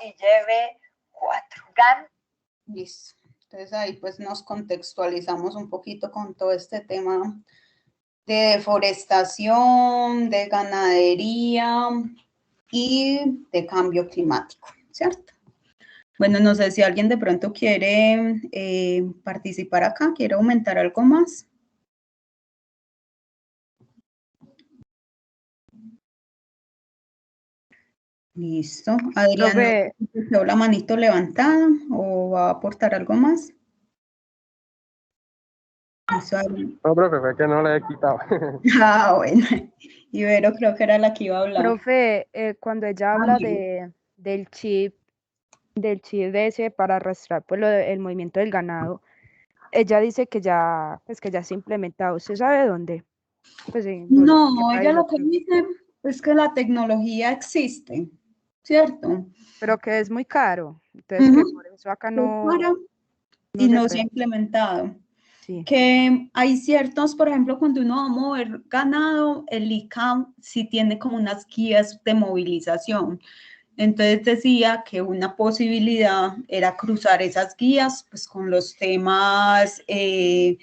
y lleve 4. GAN. Listo. Entonces ahí pues nos contextualizamos un poquito con todo este tema de deforestación, de ganadería y de cambio climático, ¿cierto? Bueno, no sé si alguien de pronto quiere participar acá, quiere aumentar algo más. Listo. Adrián, ¿no la manito levantada o va a aportar algo más? No, profe, fue que no la he quitado. Ah, bueno. Ibero creo que era la que iba a hablar. Profe, cuando ella habla del chip ese para arrastrar pues, el movimiento del ganado, ella dice que ya se ha implementado. ¿Usted sabe dónde? Pues, no, ella lo que dice es que la tecnología existe, ¿cierto? Pero que es muy caro. Entonces, que por eso acá no se ha implementado. Sí. Que hay ciertos, por ejemplo, cuando uno va a mover ganado, el ICA sí tiene como unas guías de movilización. Entonces decía que una posibilidad era cruzar esas guías pues con los temas del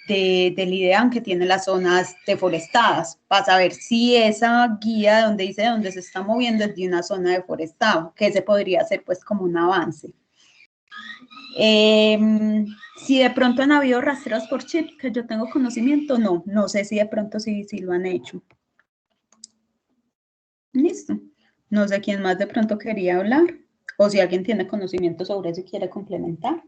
IDEAN que tiene las zonas deforestadas, para saber si esa guía donde dice dónde se está moviendo es de una zona deforestada, que ese podría ser pues como un avance. Si de pronto han habido rastreos por chip, que yo tengo conocimiento, no sé si de pronto sí lo han hecho. Listo. No sé quién más de pronto quería hablar, o si alguien tiene conocimiento sobre eso y quiere complementar.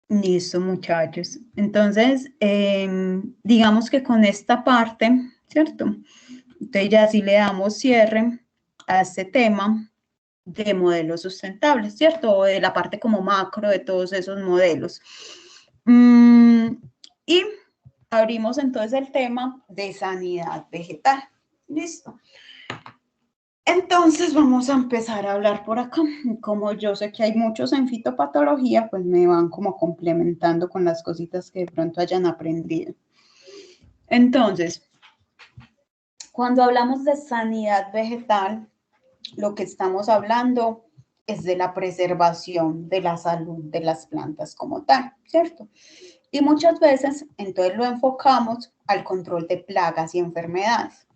Listo, muchachos. Entonces, digamos que con esta parte, ¿cierto? Entonces ya sí le damos cierre a este tema de modelos sustentables, ¿cierto? O de la parte como macro de todos esos modelos. Y abrimos entonces el tema de sanidad vegetal. Listo. Entonces vamos a empezar a hablar por acá. Como yo sé que hay muchos en fitopatología, pues me van como complementando con las cositas que de pronto hayan aprendido. Entonces, cuando hablamos de sanidad vegetal, lo que estamos hablando es de la preservación de la salud de las plantas como tal, ¿cierto? Y muchas veces, entonces lo enfocamos al control de plagas y enfermedades.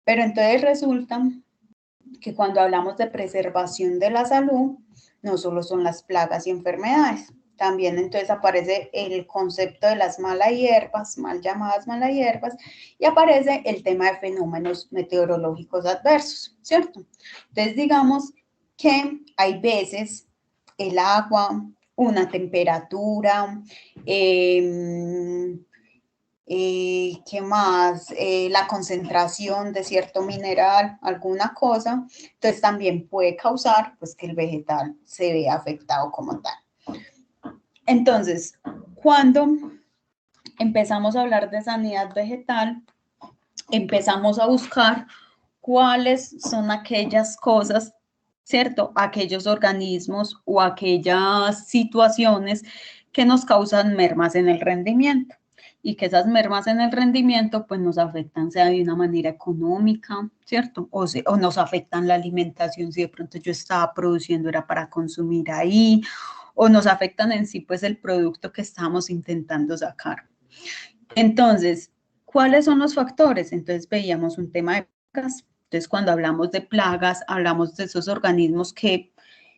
Pero entonces resulta que cuando hablamos de preservación de la salud, no solo son las plagas y enfermedades, también entonces aparece el concepto de las malas hierbas, mal llamadas malas hierbas, y aparece el tema de fenómenos meteorológicos adversos, ¿cierto? Entonces digamos que hay veces el agua, una temperatura, ¿qué más? La concentración de cierto mineral, alguna cosa, entonces también puede causar pues que el vegetal se vea afectado como tal. Entonces, cuando empezamos a hablar de sanidad vegetal, empezamos a buscar cuáles son aquellas cosas, ¿cierto? Aquellos organismos o aquellas situaciones que nos causan mermas en el rendimiento. Y que esas mermas en el rendimiento pues nos afectan sea de una manera económica, ¿cierto? O nos afectan la alimentación, si de pronto yo estaba produciendo era para consumir ahí, o nos afectan en sí pues el producto que estamos intentando sacar. Entonces, ¿cuáles son los factores? Entonces veíamos un tema de plagas. Entonces cuando hablamos de plagas, hablamos de esos organismos que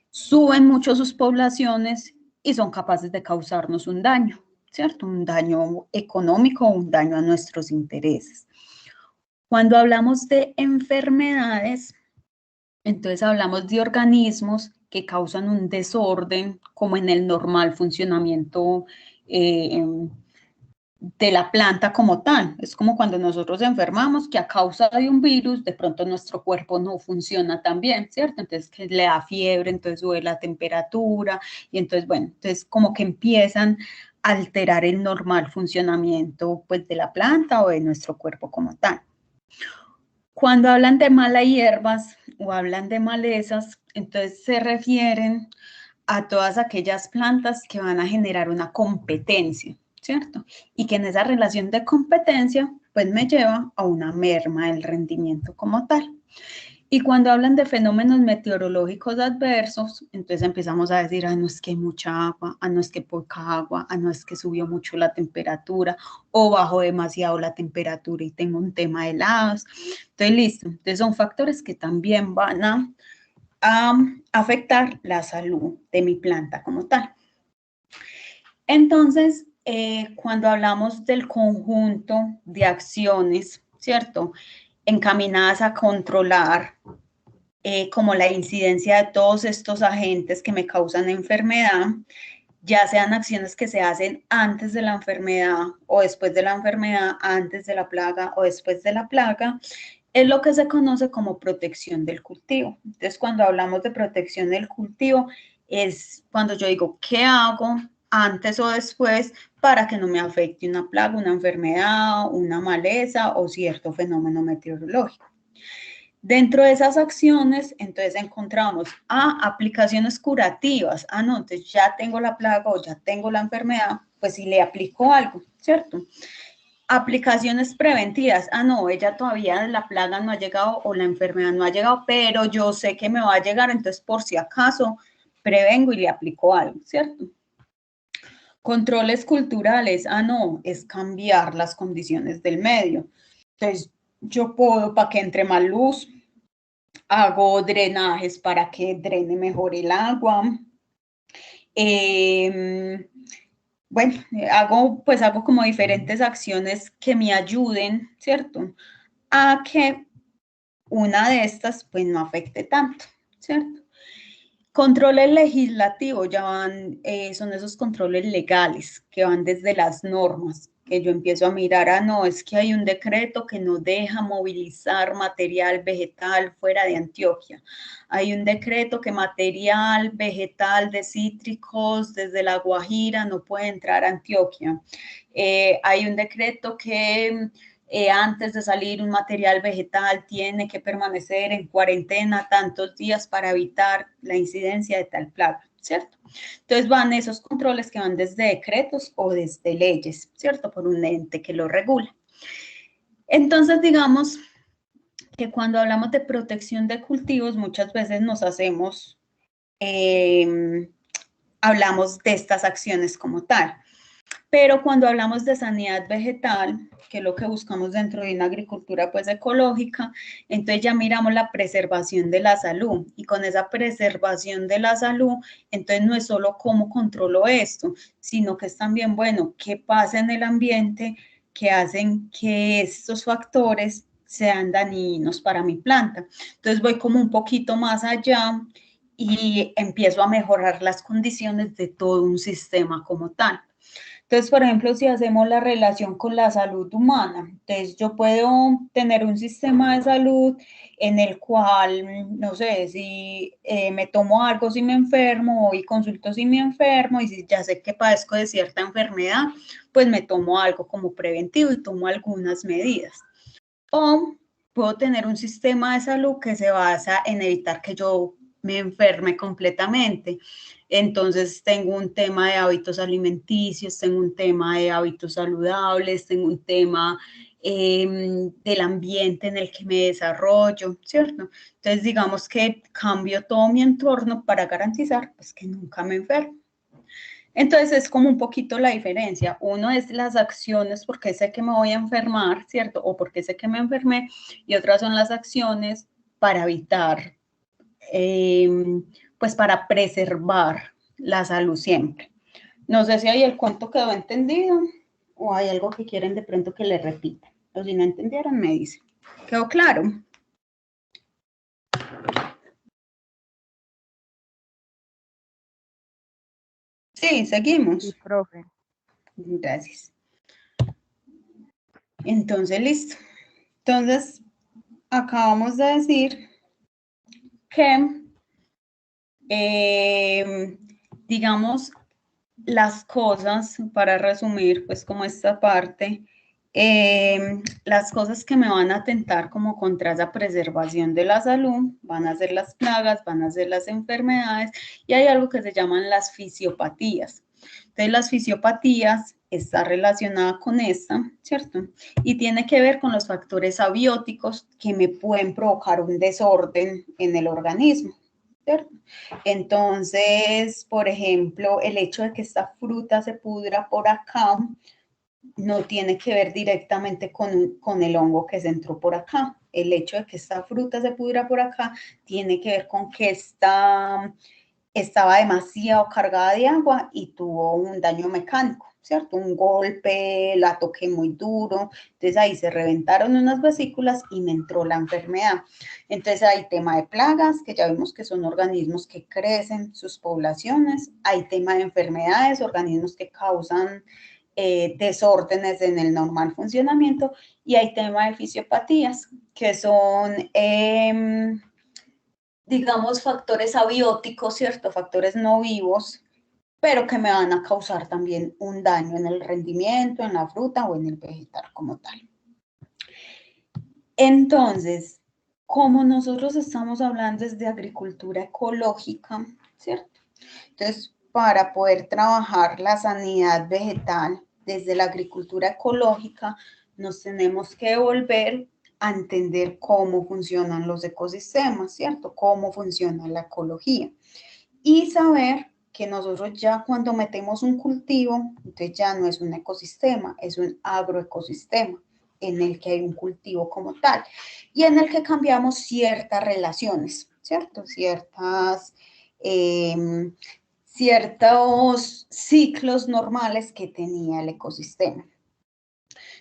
suben mucho sus poblaciones y son capaces de causarnos un daño, ¿cierto? Un daño económico o un daño a nuestros intereses. Cuando hablamos de enfermedades, entonces hablamos de organismos que causan un desorden como en el normal funcionamiento de la planta como tal. Es como cuando nosotros enfermamos, que a causa de un virus, de pronto nuestro cuerpo no funciona tan bien, ¿cierto? Entonces que le da fiebre, entonces sube la temperatura, y entonces, bueno, entonces como que empiezan a alterar el normal funcionamiento, pues, de la planta o de nuestro cuerpo como tal. Cuando hablan de malas hierbas o hablan de malezas, entonces se refieren a todas aquellas plantas que van a generar una competencia, ¿cierto? Y que en esa relación de competencia, pues me lleva a una merma del rendimiento como tal. Y cuando hablan de fenómenos meteorológicos adversos, entonces empezamos a decir, ah, no es que hay mucha agua, ah, no es que poca agua, ah, no es que subió mucho la temperatura o bajó demasiado la temperatura y tengo un tema de helados. Entonces, listo. Entonces, son factores que también van a afectar la salud de mi planta como tal. Entonces, cuando hablamos del conjunto de acciones, ¿cierto?, encaminadas a controlar como la incidencia de todos estos agentes que me causan enfermedad, ya sean acciones que se hacen antes de la enfermedad o después de la enfermedad, antes de la plaga o después de la plaga, es lo que se conoce como protección del cultivo. Entonces, cuando hablamos de protección del cultivo, es cuando yo digo, ¿qué hago antes o después para que no me afecte una plaga, una enfermedad, una maleza o cierto fenómeno meteorológico? Dentro de esas acciones, entonces encontramos aplicaciones curativas. Ah, no, entonces ya tengo la plaga o ya tengo la enfermedad, pues si le aplico algo, ¿cierto? Aplicaciones preventivas. Ah, no, ella todavía la plaga no ha llegado o la enfermedad no ha llegado, pero yo sé que me va a llegar, entonces por si acaso prevengo y le aplico algo, ¿cierto? Controles culturales. Ah, no, es cambiar las condiciones del medio. Entonces, yo puedo, para que entre más luz, hago drenajes para que drene mejor el agua. Bueno, hago como diferentes acciones que me ayuden, ¿cierto?, a que una de estas pues no afecte tanto, ¿cierto? Controles legislativos ya van, son esos controles legales que van desde las normas, que yo empiezo a mirar, ah, no, es que hay un decreto que no deja movilizar material vegetal fuera de Antioquia. Hay un decreto que material vegetal de cítricos desde La Guajira no puede entrar a Antioquia. Hay un decreto que antes de salir un material vegetal tiene que permanecer en cuarentena tantos días para evitar la incidencia de tal plaga, ¿cierto? Entonces van esos controles que van desde decretos o desde leyes, ¿cierto?, por un ente que lo regula. Entonces, digamos que cuando hablamos de protección de cultivos, muchas veces nos hacemos, hablamos de estas acciones como tal. Pero cuando hablamos de sanidad vegetal, que es lo que buscamos dentro de una agricultura pues ecológica, entonces ya miramos la preservación de la salud, y con esa preservación de la salud, entonces no es solo cómo controlo esto, sino que es también, bueno, qué pasa en el ambiente que hacen que estos factores sean dañinos para mi planta. Entonces voy como un poquito más allá y empiezo a mejorar las condiciones de todo un sistema como tal. Entonces, por ejemplo, si hacemos la relación con la salud humana, entonces yo puedo tener un sistema de salud en el cual, no sé, si me tomo algo si me enfermo, y consulto si me enfermo, y si ya sé que padezco de cierta enfermedad, pues me tomo algo como preventivo y tomo algunas medidas. O puedo tener un sistema de salud que se basa en evitar que yo me enferme completamente. Entonces tengo un tema de hábitos alimenticios, tengo un tema de hábitos saludables, tengo un tema del ambiente en el que me desarrollo, ¿cierto? Entonces digamos que cambio todo mi entorno para garantizar pues que nunca me enfermo. Entonces es como un poquito la diferencia. Uno es las acciones porque sé que me voy a enfermar, ¿cierto? O porque sé que me enfermé, y otras son las acciones para evitar, pues para preservar la salud siempre. No sé si ahí el cuento quedó entendido o hay algo que quieren de pronto que le repita. O si no entendieron, me dicen. ¿Quedó claro? Sí, seguimos. Sí, profe. Gracias. Entonces, listo. Entonces, acabamos de decir que, digamos, las cosas, para resumir, pues como esta parte, las cosas que me van a atentar como contra esa preservación de la salud van a ser las plagas, van a ser las enfermedades, y hay algo que se llaman las fisiopatías. Entonces, las fisiopatías está relacionada con esta, ¿cierto? Y tiene que ver con los factores abióticos que me pueden provocar un desorden en el organismo, ¿cierto? Entonces, por ejemplo, el hecho de que esta fruta se pudra por acá no tiene que ver directamente con el hongo que se entró por acá. El hecho de que esta fruta se pudra por acá tiene que ver con que estaba demasiado cargada de agua y tuvo un daño mecánico, ¿cierto? Un golpe, la toqué muy duro, entonces ahí se reventaron unas vesículas y me entró la enfermedad. Entonces hay tema de plagas, que ya vimos que son organismos que crecen sus poblaciones, hay tema de enfermedades, organismos que causan desórdenes en el normal funcionamiento, y hay tema de fisiopatías, que son digamos, factores abióticos, ¿cierto? Factores no vivos, pero que me van a causar también un daño en el rendimiento, en la fruta o en el vegetal como tal. Entonces, como nosotros estamos hablando desde agricultura ecológica, ¿cierto? Entonces, para poder trabajar la sanidad vegetal desde la agricultura ecológica, nos tenemos que volver a entender cómo funcionan los ecosistemas, ¿cierto? Cómo funciona la ecología. Y saber que nosotros ya cuando metemos un cultivo, entonces ya no es un ecosistema, es un agroecosistema en el que hay un cultivo como tal y en el que cambiamos ciertas relaciones, ¿cierto? Ciertos ciclos normales que tenía el ecosistema.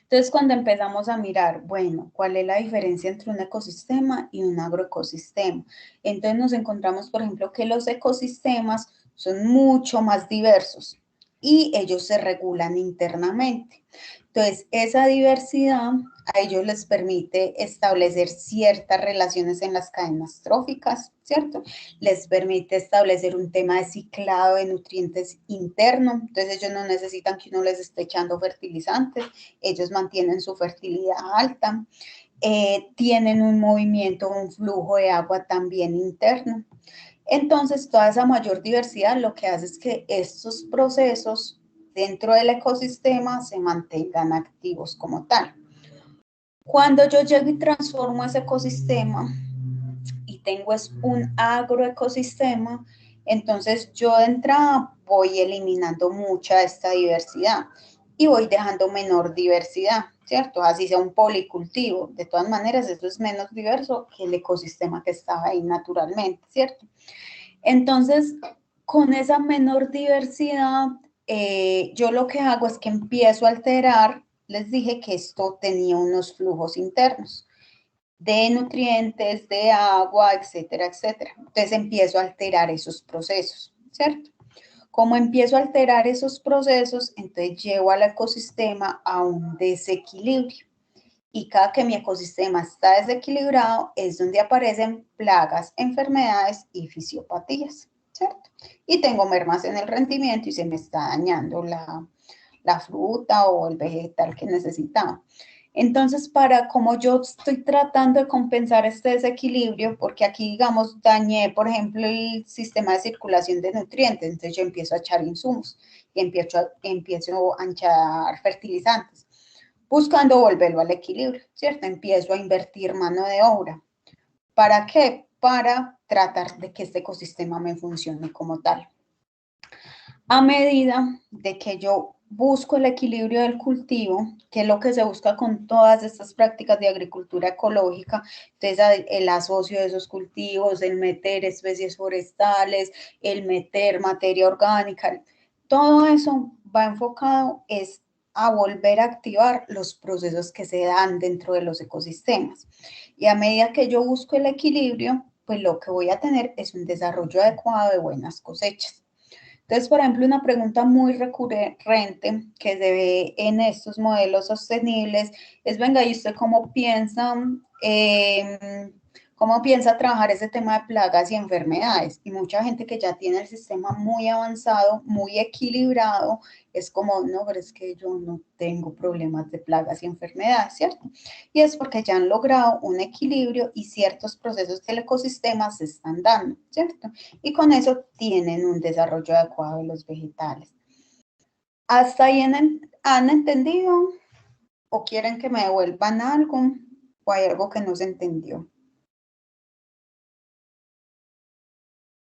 Entonces, cuando empezamos a mirar, bueno, ¿cuál es la diferencia entre un ecosistema y un agroecosistema? Entonces nos encontramos, por ejemplo, que los ecosistemas son mucho más diversos y ellos se regulan internamente. Entonces, esa diversidad a ellos les permite establecer ciertas relaciones en las cadenas tróficas, ¿cierto? Les permite establecer un tema de ciclado de nutrientes interno, entonces ellos no necesitan que uno les esté echando fertilizantes, ellos mantienen su fertilidad alta, tienen un movimiento, un flujo de agua también interno. Entonces, toda esa mayor diversidad lo que hace es que estos procesos dentro del ecosistema se mantengan activos como tal. Cuando yo llego y transformo ese ecosistema y tengo un agroecosistema, entonces yo de entrada voy eliminando mucha de esta diversidad y voy dejando menor diversidad, ¿cierto? Así sea un policultivo. De todas maneras, esto es menos diverso que el ecosistema que estaba ahí naturalmente, ¿cierto? Entonces, con esa menor diversidad, yo lo que hago es que empiezo a alterar, les dije que esto tenía unos flujos internos de nutrientes, de agua, etcétera, etcétera. Entonces empiezo a alterar esos procesos, ¿cierto? Como empiezo a alterar esos procesos, entonces llevo al ecosistema a un desequilibrio. Y cada que mi ecosistema está desequilibrado es donde aparecen plagas, enfermedades y fisiopatías, ¿cierto? Y tengo mermas en el rendimiento y se me está dañando la fruta o el vegetal que necesitaba. Entonces, como yo estoy tratando de compensar este desequilibrio, porque aquí, digamos, dañé, por ejemplo, el sistema de circulación de nutrientes, entonces yo empiezo a echar insumos y empiezo a echar fertilizantes, buscando volverlo al equilibrio, ¿cierto? Empiezo a invertir mano de obra. ¿Para qué? Para tratar de que este ecosistema me funcione como tal. A medida de que yo busco el equilibrio del cultivo, que es lo que se busca con todas estas prácticas de agricultura ecológica, entonces el asocio de esos cultivos, el meter especies forestales, el meter materia orgánica, todo eso va enfocado a volver a activar los procesos que se dan dentro de los ecosistemas. Y a medida que yo busco el equilibrio, pues lo que voy a tener es un desarrollo adecuado de buenas cosechas. Entonces, por ejemplo, una pregunta muy recurrente que se ve en estos modelos sostenibles es, venga, ¿y usted cómo piensa trabajar ese tema de plagas y enfermedades? Y mucha gente que ya tiene el sistema muy avanzado, muy equilibrado, es como, no, pero es que yo no tengo problemas de plagas y enfermedades, ¿cierto? Y es porque ya han logrado un equilibrio y ciertos procesos del ecosistema se están dando, ¿cierto? Y con eso tienen un desarrollo adecuado de los vegetales. Hasta ¿Han entendido o quieren que me devuelvan algo o hay algo que no se entendió?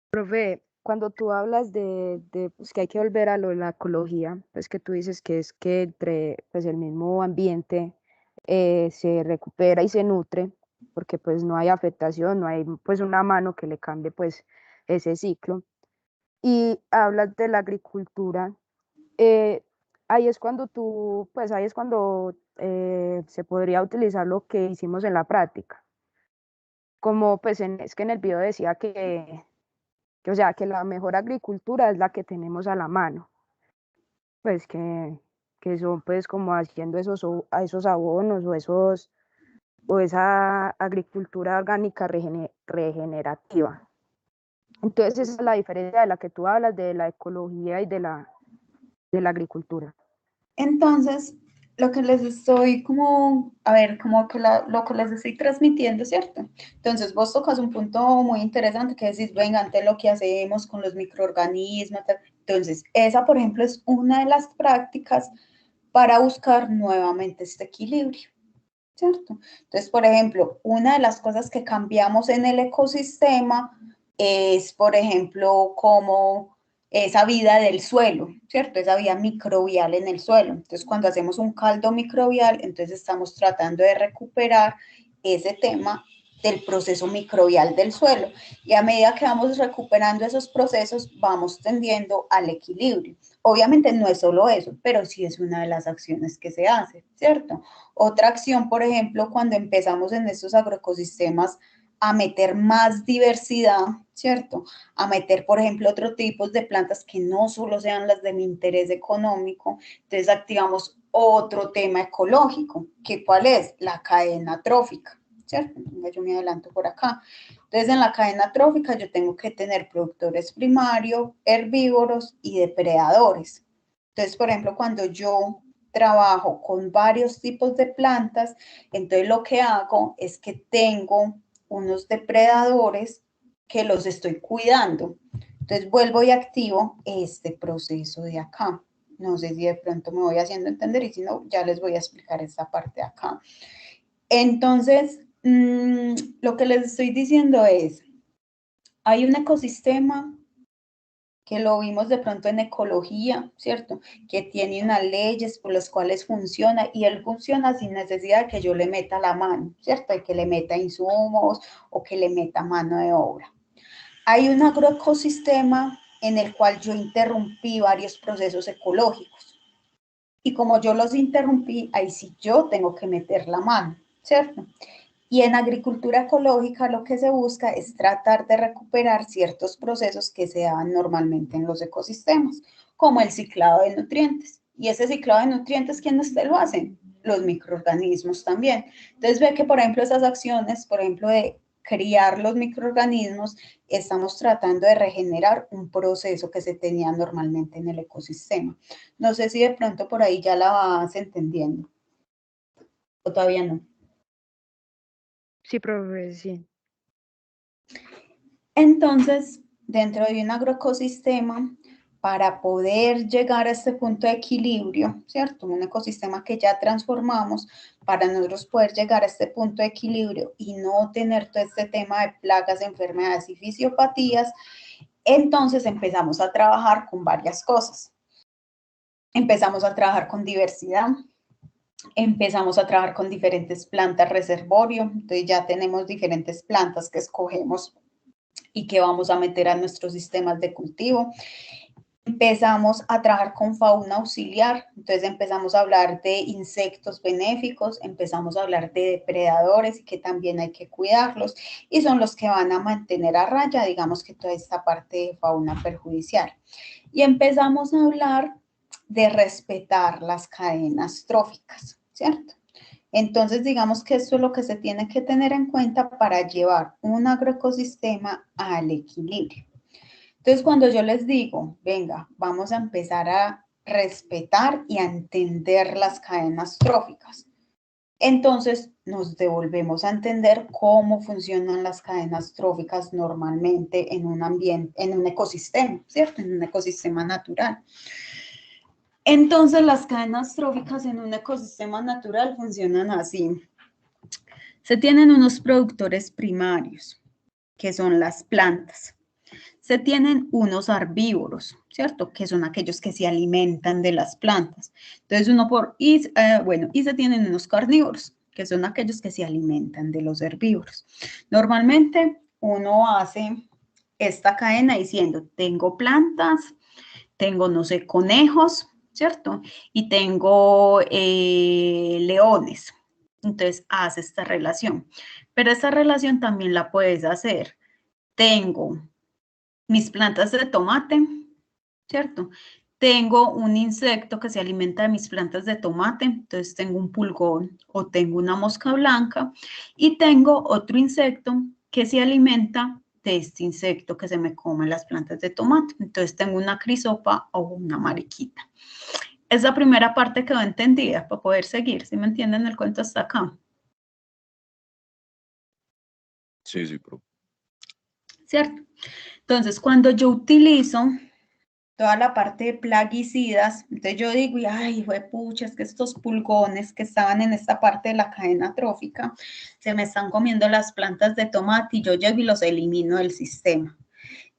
Profe, cuando tú hablas pues, que hay que volver a lo de la ecología, pues que tú dices que es que entre pues, el mismo ambiente se recupera y se nutre, porque pues no hay afectación, no hay pues una mano que le cambie pues ese ciclo. Y hablas de la agricultura, eh, ahí es cuando ahí es cuando se podría utilizar lo que hicimos en la práctica. Como pues es que en el video decía o sea, que la mejor agricultura es la que tenemos a la mano, pues que son pues como haciendo esos abonos o esa agricultura orgánica regenerativa. Entonces esa es la diferencia de la que tú hablas, de la ecología y de la agricultura. Entonces, lo que les estoy como que lo que les estoy transmitiendo, ¿cierto? Entonces, vos tocas un punto muy interesante que decís, venga, ante lo que hacemos con los microorganismos. Entonces, esa, por ejemplo, es una de las prácticas para buscar nuevamente este equilibrio, ¿cierto? Entonces, por ejemplo, una de las cosas que cambiamos en el ecosistema es, por ejemplo, como esa vida del suelo, ¿cierto? Esa vida microbial en el suelo. Entonces, cuando hacemos un caldo microbial, entonces estamos tratando de recuperar ese tema del proceso microbial del suelo. Y a medida que vamos recuperando esos procesos, vamos tendiendo al equilibrio. Obviamente no es solo eso, pero sí es una de las acciones que se hace, ¿cierto? Otra acción, por ejemplo, cuando empezamos en estos agroecosistemas a meter más diversidad, ¿cierto? A meter, por ejemplo, otros tipos de plantas que no solo sean las de mi interés económico. Entonces activamos otro tema ecológico, que ¿cuál es? La cadena trófica, ¿cierto? Yo me adelanto por acá. Entonces, en la cadena trófica yo tengo que tener productores primarios, herbívoros y depredadores. Entonces, por ejemplo, cuando yo trabajo con varios tipos de plantas, entonces lo que hago es que tengo unos depredadores que los estoy cuidando. Entonces vuelvo y activo este proceso de acá. No sé si de pronto me voy haciendo entender y si no, ya les voy a explicar esta parte de acá. Entonces, lo que les estoy diciendo es, hay un ecosistema que lo vimos de pronto en ecología, ¿cierto? Que tiene unas leyes por las cuales funciona y él funciona sin necesidad de que yo le meta la mano, ¿cierto? De que le meta insumos o que le meta mano de obra. Hay un agroecosistema en el cual yo interrumpí varios procesos ecológicos y como yo los interrumpí, ahí sí yo tengo que meter la mano, ¿cierto? Y en agricultura ecológica lo que se busca es tratar de recuperar ciertos procesos que se dan normalmente en los ecosistemas, como el ciclado de nutrientes. Y ese ciclado de nutrientes, ¿quiénes lo hacen? Los microorganismos también. Entonces ve que, por ejemplo, esas acciones, por ejemplo, de criar los microorganismos, estamos tratando de regenerar un proceso que se tenía normalmente en el ecosistema. No sé si de pronto por ahí ya la vas entendiendo o todavía no. Sí, profe, sí. Entonces, dentro de un agroecosistema, para poder llegar a este punto de equilibrio, ¿cierto? Un ecosistema que ya transformamos, para nosotros poder llegar a este punto de equilibrio y no tener todo este tema de plagas, enfermedades y fisiopatías, entonces empezamos a trabajar con varias cosas. Empezamos a trabajar con diversidad, empezamos a trabajar con diferentes plantas reservorio, entonces ya tenemos diferentes plantas que escogemos y que vamos a meter a nuestros sistemas de cultivo. Empezamos a trabajar con fauna auxiliar, entonces empezamos a hablar de insectos benéficos, empezamos a hablar de depredadores y que también hay que cuidarlos y son los que van a mantener a raya, digamos que toda esta parte de fauna perjudicial. Y empezamos a hablar de respetar las cadenas tróficas, ¿cierto? Entonces, digamos que esto es lo que se tiene que tener en cuenta para llevar un agroecosistema al equilibrio. Entonces, cuando yo les digo, venga, vamos a empezar a respetar y a entender las cadenas tróficas, entonces nos devolvemos a entender cómo funcionan las cadenas tróficas normalmente en un ambiente, en un ecosistema, ¿cierto? En un ecosistema natural. Entonces, las cadenas tróficas en un ecosistema natural funcionan así. Se tienen unos productores primarios, que son las plantas. Se tienen unos herbívoros, ¿cierto? Que son aquellos que se alimentan de las plantas. Entonces, y se tienen unos carnívoros, que son aquellos que se alimentan de los herbívoros. Normalmente, uno hace esta cadena diciendo, tengo plantas, tengo, no sé, conejos, ¿cierto? Y tengo leones. Entonces, hace esta relación. Pero esta relación también la puedes hacer. Tengo mis plantas de tomate, ¿cierto? Tengo un insecto que se alimenta de mis plantas de tomate, entonces tengo un pulgón o tengo una mosca blanca y tengo otro insecto que se alimenta de este insecto que se me come las plantas de tomate. Entonces tengo una crisopa o una mariquita. Es la primera parte que quedó entendida para poder seguir. ¿Sí me entienden el cuento hasta acá? Sí, profe. ¿Cierto? Entonces, cuando yo utilizo toda la parte de plaguicidas, entonces yo digo, ay, pucha, es que estos pulgones que estaban en esta parte de la cadena trófica se me están comiendo las plantas de tomate y yo llego y los elimino del sistema.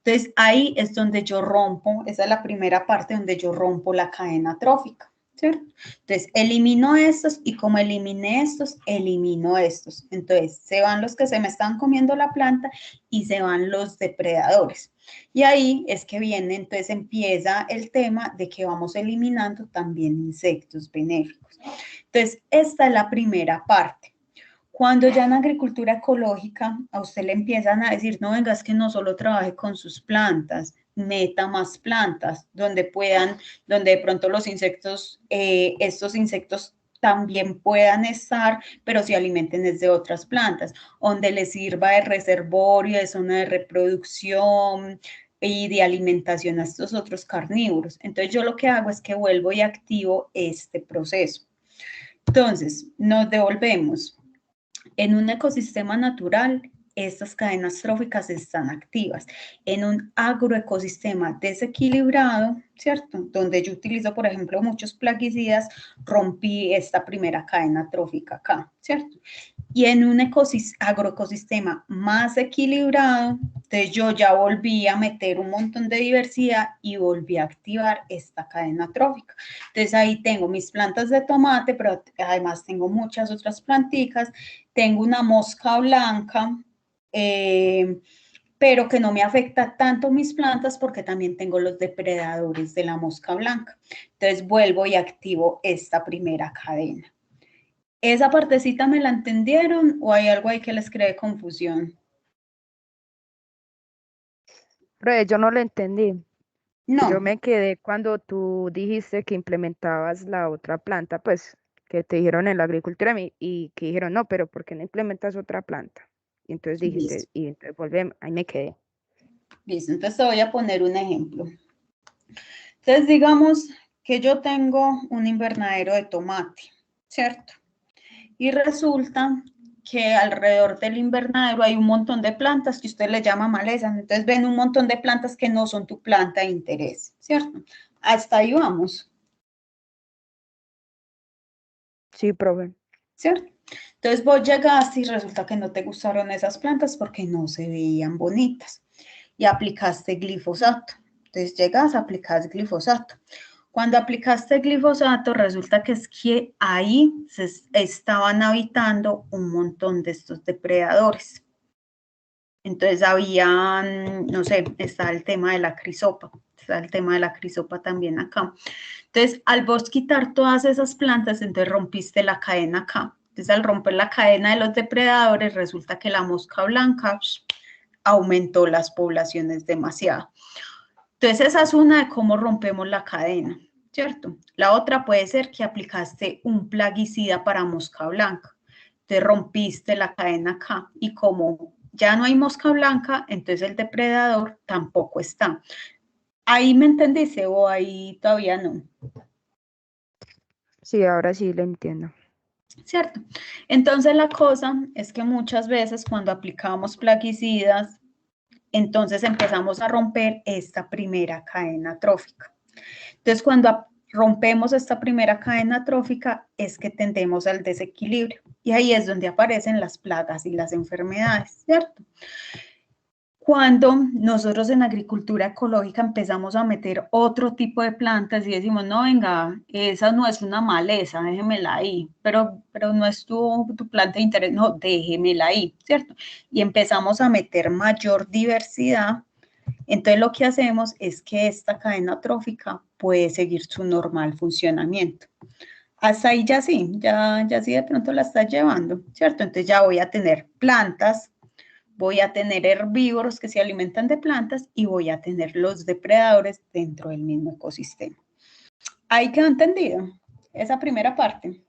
Entonces, ahí es donde yo rompo, esa es la primera parte donde yo rompo la cadena trófica, ¿cierto? Entonces, elimino estos y como eliminé estos, elimino estos. Entonces, se van los que se me están comiendo la planta y se van los depredadores. Y ahí es que viene, entonces empieza el tema de que vamos eliminando también insectos benéficos. Entonces, esta es la primera parte. Cuando ya en agricultura ecológica a usted le empiezan a decir, no, venga, es que no solo trabaje con sus plantas, meta más plantas, donde de pronto los insectos, estos insectos también puedan estar, pero se alimenten desde otras plantas, donde les sirva de reservorio, de zona de reproducción y de alimentación a estos otros carnívoros. Entonces yo lo que hago es que vuelvo y activo este proceso. Entonces, nos devolvemos. En un ecosistema natural, estas cadenas tróficas están activas. En un agroecosistema desequilibrado, ¿cierto? Donde yo utilizo, por ejemplo, muchos plaguicidas, rompí esta primera cadena trófica acá, ¿cierto? Y en un agroecosistema más equilibrado, entonces yo ya volví a meter un montón de diversidad y volví a activar esta cadena trófica. Entonces ahí tengo mis plantas de tomate, pero además tengo muchas otras planticas. Tengo una mosca blanca, pero que no me afecta tanto mis plantas porque también tengo los depredadores de la mosca blanca. Entonces vuelvo y activo esta primera cadena. ¿Esa partecita me la entendieron o hay algo ahí que les cree confusión? Pero yo no lo entendí. No. Yo me quedé cuando tú dijiste que implementabas la otra planta, pues que te dijeron en la agricultura y que dijeron, no, pero ¿por qué no implementas otra planta? Y entonces dijiste, Listo. y entonces volvemos, ahí me quedé. Listo, entonces te voy a poner un ejemplo. Entonces digamos que yo tengo un invernadero de tomate, ¿cierto? Y resulta que alrededor del invernadero hay un montón de plantas que usted le llama malezas. Entonces ven un montón de plantas que no son tu planta de interés, ¿cierto? Hasta ahí vamos. Sí, profe. ¿Cierto? Entonces vos llegaste y resulta que no te gustaron esas plantas porque no se veían bonitas y aplicaste glifosato. Entonces llegas, aplicas glifosato. Cuando aplicaste glifosato, resulta que es que ahí se estaban habitando un montón de estos depredadores. Entonces habían, no sé, está el tema de la crisopa, está el tema de la crisopa también acá. Entonces, al vos quitar todas esas plantas, entonces rompiste la cadena acá. Entonces, al romper la cadena de los depredadores, resulta que la mosca blanca aumentó las poblaciones demasiado. Entonces, esa es una de cómo rompemos la cadena, ¿cierto? La otra puede ser que aplicaste un plaguicida para mosca blanca. Te rompiste la cadena acá y como ya no hay mosca blanca, entonces el depredador tampoco está. ¿Ahí me entendiste o ahí todavía no? Sí, ahora sí lo entiendo. ¿Cierto? Entonces la cosa es que muchas veces cuando aplicamos plaguicidas, entonces empezamos a romper esta primera cadena trófica. Entonces cuando rompemos esta primera cadena trófica, es que tendemos al desequilibrio. Y ahí es donde aparecen las plagas y las enfermedades, ¿cierto? Cuando nosotros en agricultura ecológica empezamos a meter otro tipo de plantas y decimos, no, venga, esa no es una maleza, déjemela ahí, pero no es tu planta de interés, no, déjemela ahí, ¿cierto? Y empezamos a meter mayor diversidad, entonces lo que hacemos es que esta cadena trófica puede seguir su normal funcionamiento. Hasta ahí ya sí de pronto la estás llevando, ¿cierto? Entonces ya voy a tener plantas, voy a tener herbívoros que se alimentan de plantas y voy a tener los depredadores dentro del mismo ecosistema. ¿Ahí quedó entendido esa primera parte?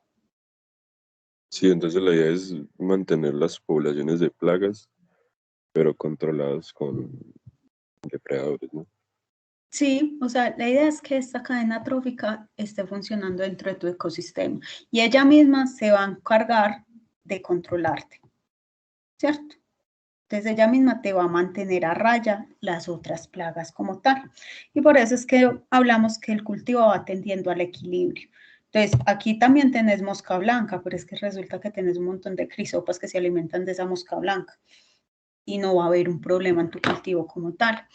Sí, entonces la idea es mantener las poblaciones de plagas, pero controladas con depredadores, ¿no? Sí, o sea, la idea es que esta cadena trófica esté funcionando dentro de tu ecosistema y ella misma se va a encargar de controlarte, ¿cierto? Entonces ella misma te va a mantener a raya las otras plagas como tal. Y por eso es que hablamos que el cultivo va tendiendo al equilibrio. Entonces aquí también tenés mosca blanca, pero es que resulta que tenés un montón de crisopas que se alimentan de esa mosca blanca y no va a haber un problema en tu cultivo como tal.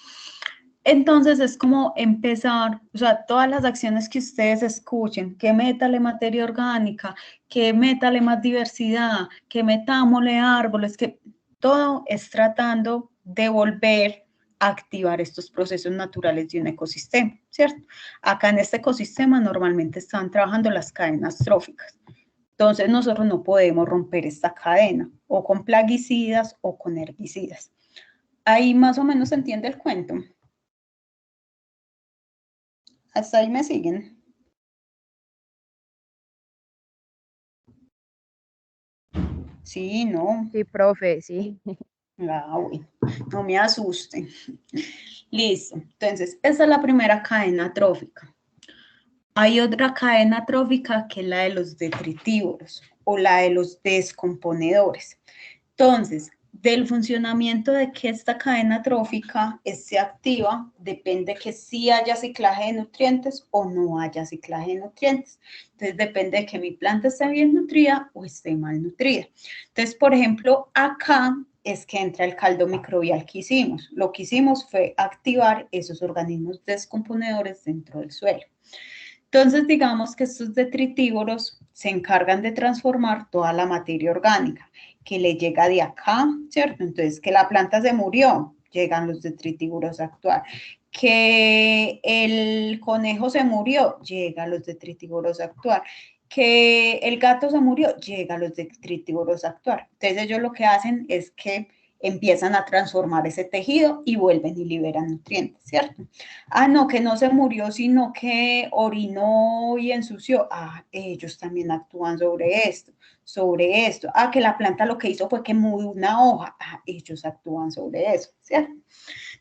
Entonces es como empezar, o sea, todas las acciones que ustedes escuchen, que métale materia orgánica, que métale más diversidad, que metámosle árboles, que todo es tratando de volver a activar estos procesos naturales de un ecosistema, ¿cierto? Acá en este ecosistema normalmente están trabajando las cadenas tróficas. Entonces nosotros no podemos romper esta cadena, o con plaguicidas o con herbicidas. Ahí más o menos se entiende el cuento. ¿Hasta ahí me siguen? Sí, no. Sí, profe, sí. Bueno, no me asusten. Listo. Entonces, esa es la primera cadena trófica. Hay otra cadena trófica que es la de los detritívoros o la de los descomponedores. Entonces, del funcionamiento de que esta cadena trófica esté activa depende que sí haya ciclaje de nutrientes o no haya ciclaje de nutrientes. Entonces, depende de que mi planta esté bien nutrida o esté mal nutrida. Entonces, por ejemplo, acá es que entra el caldo microbial que hicimos. Lo que hicimos fue activar esos organismos descomponedores dentro del suelo. Entonces, digamos que estos detritívoros se encargan de transformar toda la materia orgánica que le llega de acá, ¿cierto? Entonces, que la planta se murió, llegan los detritívoros a actuar. Que el conejo se murió, llegan los detritívoros a actuar. Que el gato se murió, llegan los detritívoros a actuar. Entonces, ellos lo que hacen es que empiezan a transformar ese tejido y vuelven y liberan nutrientes, ¿cierto? Ah, no, que no se murió, sino que orinó y ensució. Ah, ellos también actúan sobre esto, sobre esto. Ah, que la planta lo que hizo fue que mudó una hoja. Ah, ellos actúan sobre eso, ¿cierto?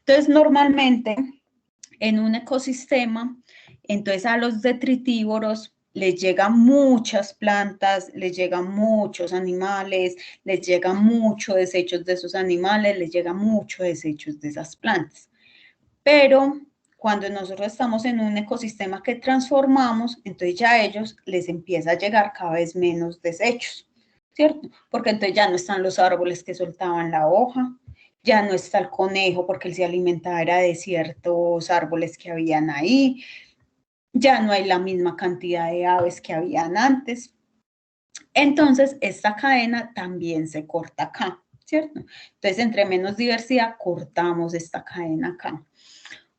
Entonces, normalmente en un ecosistema, entonces a los detritívoros les llegan muchas plantas, les llegan muchos animales, les llegan muchos desechos de esos animales, les llegan muchos desechos de esas plantas. Pero cuando nosotros estamos en un ecosistema que transformamos, entonces ya a ellos les empieza a llegar cada vez menos desechos, ¿cierto? Porque entonces ya no están los árboles que soltaban la hoja, ya no está el conejo porque él se alimentaba de ciertos árboles que habían ahí, ya no hay la misma cantidad de aves que habían antes. Entonces, esta cadena también se corta acá, ¿cierto? Entonces, entre menos diversidad, cortamos esta cadena acá.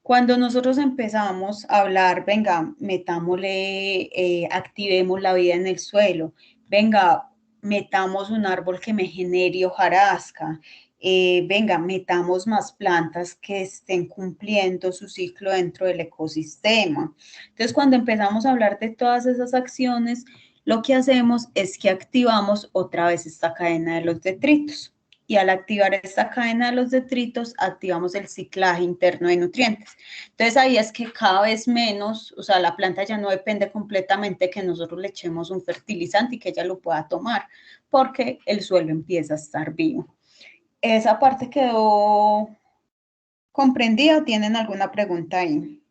Cuando nosotros empezamos a hablar, venga, metámosle, activemos la vida en el suelo, venga, metamos un árbol que me genere hojarasca, venga, metamos más plantas que estén cumpliendo su ciclo dentro del ecosistema. Entonces, cuando empezamos a hablar de todas esas acciones, lo que hacemos es que activamos otra vez esta cadena de los detritos. Y al activar esta cadena de los detritos, activamos el ciclaje interno de nutrientes. Entonces ahí es que cada vez menos, o sea, la planta ya no depende completamente de que nosotros le echemos un fertilizante y que ella lo pueda tomar, porque el suelo empieza a estar vivo. ¿Esa parte quedó comprendida o tienen alguna pregunta ahí?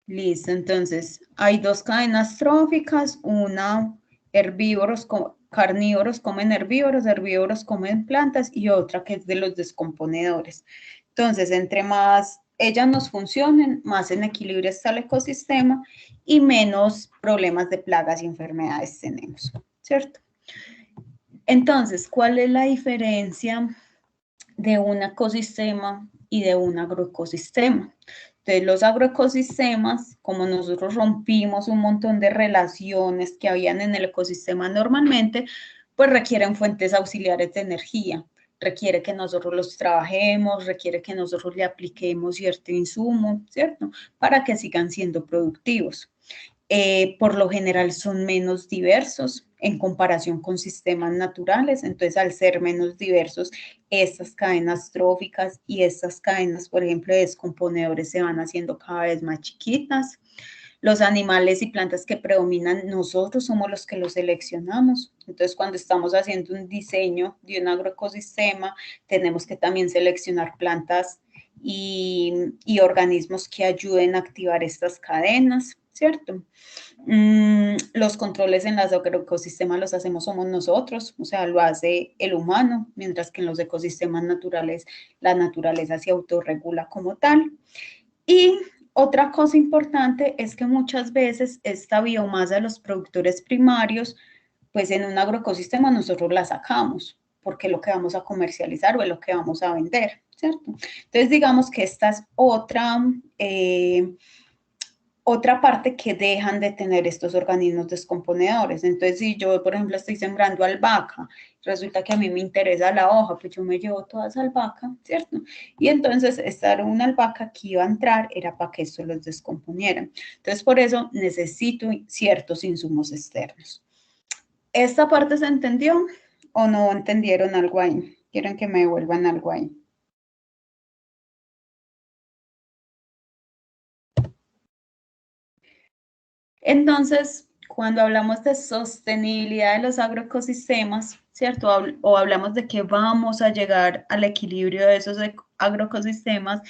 Listo, entonces hay dos cadenas tróficas, una carnívoros comen herbívoros, herbívoros comen plantas y otra que es de los descomponedores. Entonces, entre más ellas nos funcionen, más en equilibrio está el ecosistema y menos problemas de plagas y enfermedades tenemos, ¿cierto? Entonces, ¿cuál es la diferencia de un ecosistema y de un agroecosistema? Entonces, los agroecosistemas, como nosotros rompimos un montón de relaciones que habían en el ecosistema normalmente, pues requieren fuentes auxiliares de energía, requiere que nosotros los trabajemos, requiere que nosotros le apliquemos cierto insumo, ¿cierto? Para que sigan siendo productivos. Por lo general son menos diversos en comparación con sistemas naturales, entonces al ser menos diversos, estas cadenas tróficas y estas cadenas, por ejemplo, de descomponedores se van haciendo cada vez más chiquitas. Los animales y plantas que predominan, nosotros somos los que los seleccionamos. Entonces, cuando estamos haciendo un diseño de un agroecosistema, tenemos que también seleccionar plantas y organismos que ayuden a activar estas cadenas, ¿cierto? Los controles en los agroecosistemas los hacemos somos nosotros, o sea, lo hace el humano, mientras que en los ecosistemas naturales la naturaleza se autorregula como tal. Y otra cosa importante es que muchas veces esta biomasa de los productores primarios, pues en un agroecosistema nosotros la sacamos, porque es lo que vamos a comercializar o es lo que vamos a vender, ¿cierto? Entonces digamos que esta es otra parte que dejan de tener estos organismos descomponedores. Entonces, si yo, por ejemplo, estoy sembrando albahaca, resulta que a mí me interesa la hoja, pues yo me llevo toda esa albahaca, ¿cierto? Y entonces, esta era una albahaca que iba a entrar, era para que esto los descomponieran. Entonces, por eso necesito ciertos insumos externos. ¿Esta parte se entendió o no entendieron algo ahí? ¿Quieren que me devuelvan algo ahí? Entonces, cuando hablamos de sostenibilidad de los agroecosistemas, ¿cierto? O hablamos de que vamos a llegar al equilibrio de esos agroecosistemas,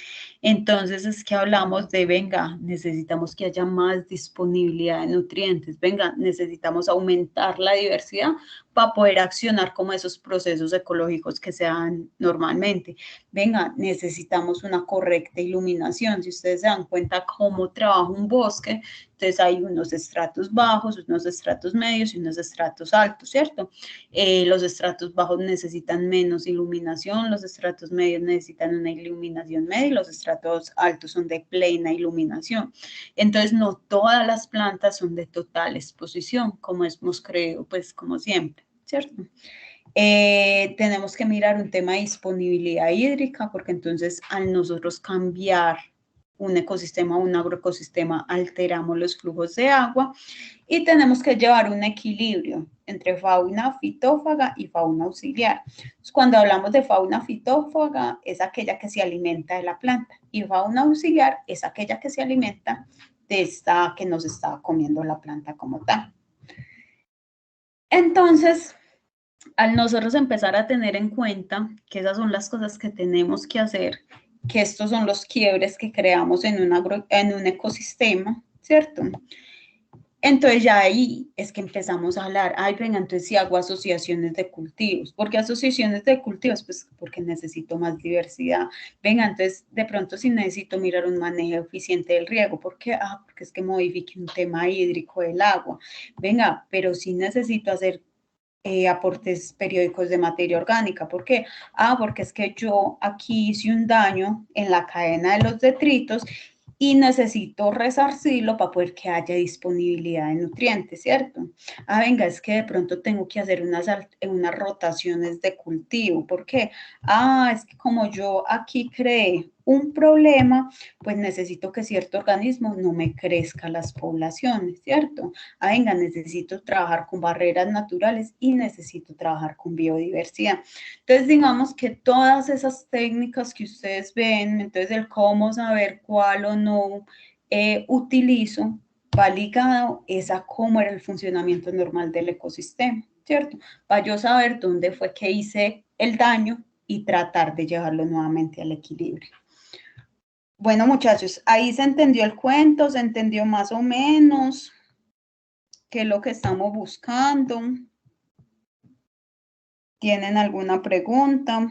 entonces es que hablamos de, venga, necesitamos que haya más disponibilidad de nutrientes, venga, necesitamos aumentar la diversidad para poder accionar como esos procesos ecológicos que se dan normalmente. Venga, necesitamos una correcta iluminación. Si ustedes se dan cuenta cómo trabaja un bosque, entonces hay unos estratos bajos, unos estratos medios y unos estratos altos, ¿cierto? Los estratos bajos necesitan menos iluminación, los estratos medios necesitan una iluminación media y los estratos altos son de plena iluminación. Entonces, no todas las plantas son de total exposición, como hemos creído, pues como siempre, ¿cierto? Tenemos que mirar un tema de disponibilidad hídrica, porque entonces al nosotros cambiar un ecosistema o un agroecosistema, alteramos los flujos de agua y tenemos que llevar un equilibrio entre fauna fitófaga y fauna auxiliar. Entonces, cuando hablamos de fauna fitófaga, es aquella que se alimenta de la planta y fauna auxiliar es aquella que se alimenta de esta que nos está comiendo la planta como tal. Entonces, al nosotros empezar a tener en cuenta que esas son las cosas que tenemos que hacer, que estos son los quiebres que creamos en un ecosistema, ¿cierto? Entonces ya ahí es que empezamos a hablar, ay, venga, entonces si hago asociaciones de cultivos. ¿Por qué asociaciones de cultivos? Pues porque necesito más diversidad. Venga, entonces de pronto si necesito mirar un manejo eficiente del riego. ¿Por qué? Porque es que modifique un tema hídrico del agua. Venga, pero sí necesito hacer aportes periódicos de materia orgánica. ¿Por qué? Porque es que yo aquí hice un daño en la cadena de los detritos y necesito resarcirlo para poder que haya disponibilidad de nutrientes, ¿cierto? Venga, es que de pronto tengo que hacer unas rotaciones de cultivo. ¿Por qué? Es que como yo aquí creé un problema, pues necesito que cierto organismo no me crezca las poblaciones, ¿cierto? Venga, necesito trabajar con barreras naturales y necesito trabajar con biodiversidad. Entonces, digamos que todas esas técnicas que ustedes ven, entonces el cómo saber cuál o no utilizo, va ligado a cómo era el funcionamiento normal del ecosistema, ¿cierto? Para yo saber dónde fue que hice el daño y tratar de llevarlo nuevamente al equilibrio. Bueno, muchachos, ahí se entendió el cuento, se entendió más o menos qué es lo que estamos buscando. ¿Tienen alguna pregunta?